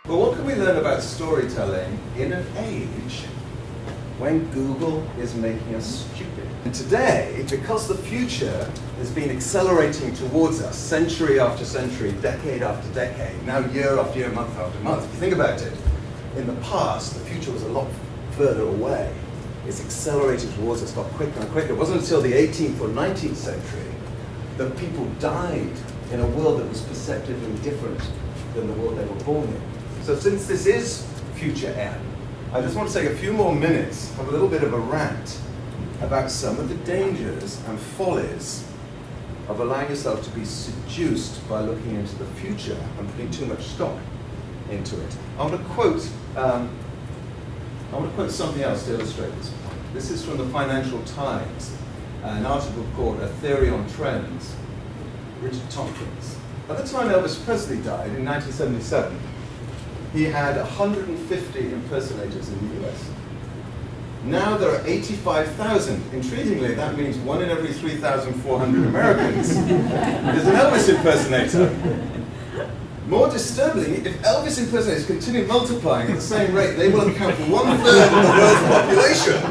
But what can we learn about storytelling in an age when Google is making us stupid? And today, because the future has been accelerating towards us century after century, decade after decade, now year after year, month after month, if you think about it, in the past, the future was a lot further away. It's accelerated towards us, got quicker and quicker. It wasn't until the 18th or 19th century that people died in a world that was perceptively different than the world they were born in. So since this is future M, I just want to take a few more minutes, have a little bit of a rant about some of the dangers and follies of allowing yourself to be seduced by looking into the future and putting too much stock into it. I want to quote something else to illustrate this point. This is from the Financial Times, an article called A Theory on Trends, Richard Tompkins. At the time Elvis Presley died in 1977, he had 150 impersonators in the US. Now there are 85,000. Intriguingly, that means 1 in every 3,400 Americans is an Elvis impersonator. More disturbingly, if Elvis impersonators continue multiplying at the same rate, they will account for 1/3 of the world's population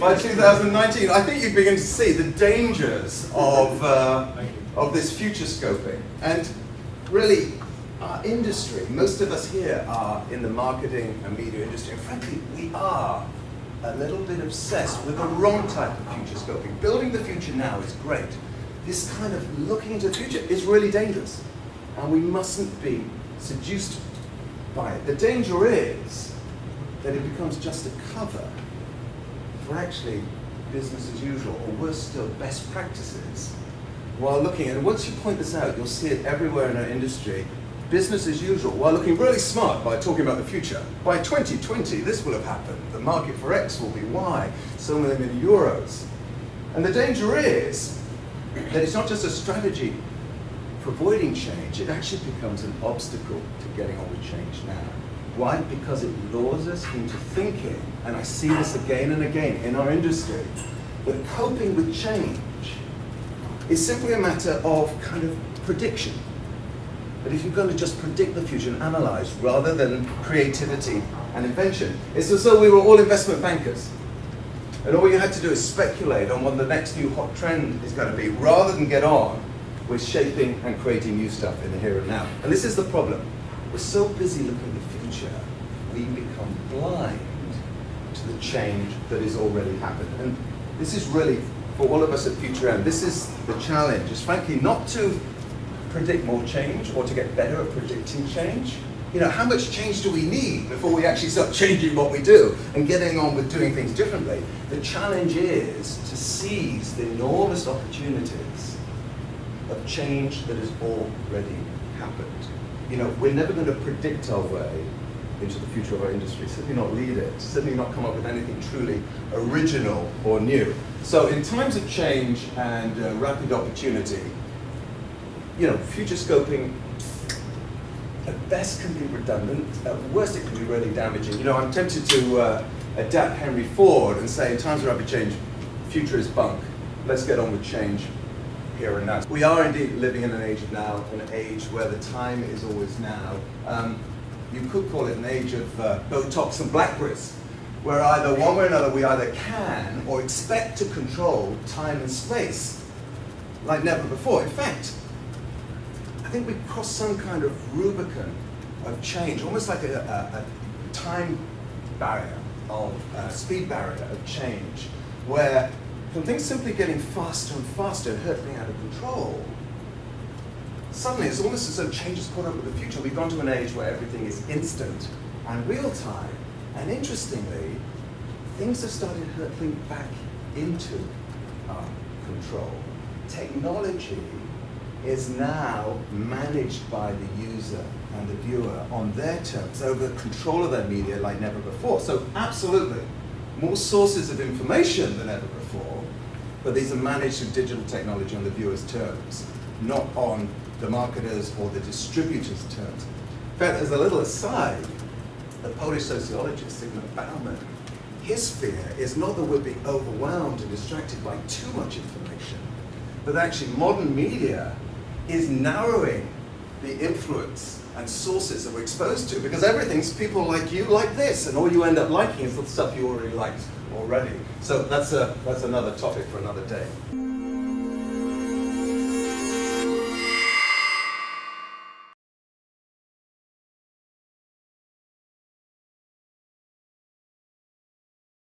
by 2019. I think you begin to see the dangers of this future scoping. And really, our industry, most of us here are in the marketing and media industry, and frankly, we are a little bit obsessed with the wrong type of future scoping. Building the future now is great. This kind of looking into the future is really dangerous, and we mustn't be seduced by it. The danger is that it becomes just a cover for actually business as usual, or worse still, best practices. While looking, and once you point this out, you'll see it everywhere in our industry, business as usual, while looking really smart by talking about the future. By 2020, this will have happened. The market for X will be Y, so many million euros. And the danger is that it's not just a strategy for avoiding change, it actually becomes an obstacle to getting on with change now. Why? Because it lures us into thinking, and I see this again and again in our industry, that coping with change is simply a matter of kind of prediction. But if you're going to just predict the future and analyze rather than creativity and invention, it's as though we were all investment bankers. And all you had to do is speculate on what the next new hot trend is going to be, rather than get on with shaping and creating new stuff in the here and now. And this is the problem. We're so busy looking at the future, we become blind to the change that has already happened. And this is really, for all of us at Future M, this is the challenge, is frankly not to predict more change or to get better at predicting change. You know, how much change do we need before we actually start changing what we do and getting on with doing things differently? The challenge is to seize the enormous opportunities of change that has already happened. You know, we're never going to predict our way into the future of our industry, certainly not lead it, certainly not come up with anything truly original or new. So in times of change and rapid opportunity, you know, future scoping at best can be redundant, at worst it can be really damaging. You know, I'm tempted to adapt Henry Ford and say in times of rapid change, future is bunk, let's get on with change here and now. We are indeed living in an age of now, an age where the time is always now. You could call it an age of Botox and blackberries, where either one way or another we either can or expect to control time and space like never before. In fact, I think we've crossed some kind of Rubicon of change, almost like a time barrier, speed barrier of change, where from things simply getting faster and faster and hurtling out of control, suddenly it's almost as though change has caught up with the future. We've gone to an age where everything is instant and real time. And interestingly, things have started hurtling back into our control. Technology is now managed by the user and the viewer on their terms, over control of their media like never before. So absolutely, more sources of information than ever before, but these are managed through digital technology on the viewer's terms, not on the marketers or the distributors' terms. In fact, as a little aside, the Polish sociologist Zygmunt Bauman, his fear is not that we're being overwhelmed and distracted by too much information, but actually modern media is narrowing the influence and sources that we're exposed to, because everything's people like you like this, and all you end up liking is the stuff you already liked already. So that's another topic for another day.